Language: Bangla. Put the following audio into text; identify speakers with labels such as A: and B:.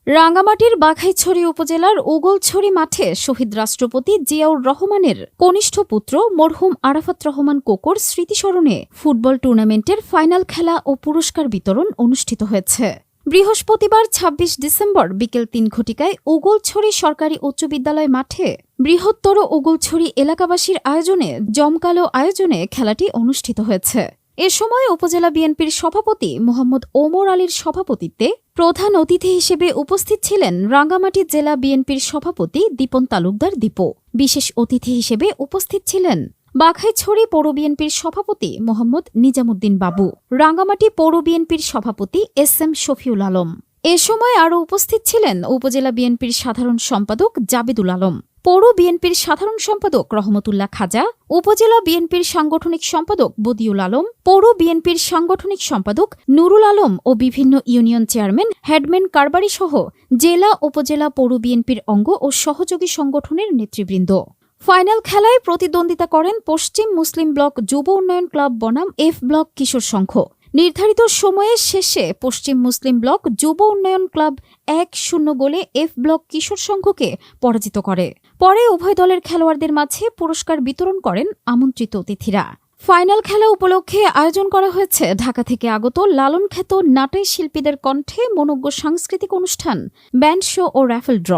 A: রাঙ্গামাটির বাঘাইছড়ি উপজেলার উগলছড়ি মাঠে শহীদ রাষ্ট্রপতি জিয়াউর রহমানের কনিষ্ঠ পুত্র মরহুম আরাফাত রহমান কোকোর স্মৃতিস্মরণে ফুটবল টুর্নামেন্টের ফাইনাল খেলা ও পুরস্কার বিতরণ অনুষ্ঠিত হয়েছে। বৃহস্পতিবার ২৬ ডিসেম্বর বিকেল ৩ ঘটিকায় উগলছড়ি সরকারি উচ্চ বিদ্যালয় মাঠে বৃহত্তর উগলছড়ি এলাকাবাসীর আয়োজনে জমকালো আয়োজনে খেলাটি অনুষ্ঠিত হয়েছে। এ সময় উপজেলা বিএনপির সভাপতি মোহাম্মদ ওমর আলীর সভাপতিত্বে প্রধান অতিথি হিসেবে উপস্থিত ছিলেন রাঙ্গামাটি জেলা বিএনপির সভাপতি দীপন তালুকদার দীপু। বিশেষ অতিথি হিসেবে উপস্থিত ছিলেন বাঘাইছড়ি পৌর বিএনপির সভাপতি মোহাম্মদ নিজামুদ্দিন বাবু, রাঙ্গামাটি পৌর বিএনপির সভাপতি এস.এম. শফিউল আলম। এ সময় আরও উপস্থিত ছিলেন উপজেলা বিএনপির সাধারণ সম্পাদক জাবেদুল আলম, পৌর বিএনপির সাধারণ সম্পাদক রহমতুল্লাহ খাজা, উপজেলা বিএনপির সাংগঠনিক সম্পাদক বদিউল আলম, পৌর বিএনপির সাংগঠনিক সম্পাদক নুরুল আলম ও বিভিন্ন ইউনিয়ন চেয়ারম্যান, হেডম্যান কারবারি সহ জেলা উপজেলা পৌর বিএনপির অঙ্গ ও সহযোগী সংগঠনের নেতৃবৃন্দ। ফাইনাল খেলায় প্রতিদ্বন্দ্বিতা করেন পশ্চিম মুসলিম ব্লক যুব উন্নয়ন ক্লাব বনাম এফ ব্লক কিশোর সংঘ। নির্ধারিত সময়ের শেষে পশ্চিম মুসলিম ব্লক যুব উন্নয়ন ক্লাব ১-০ গোলে এফ ব্লক কিশোর সংঘকে পরাজিত করে। পরে উভয় দলের খেলোয়াড়দের মাঝে পুরস্কার বিতরণ করেন আমন্ত্রিত অতিথিরা। ফাইনাল খেলা উপলক্ষে আয়োজন করা হয়েছে ঢাকা থেকে আগত লালনখ্যাত নাটাই শিল্পীদের কণ্ঠে মনোজ্ঞ সাংস্কৃতিক অনুষ্ঠান, ব্যান্ড শো ও র্যাফেল ড্র।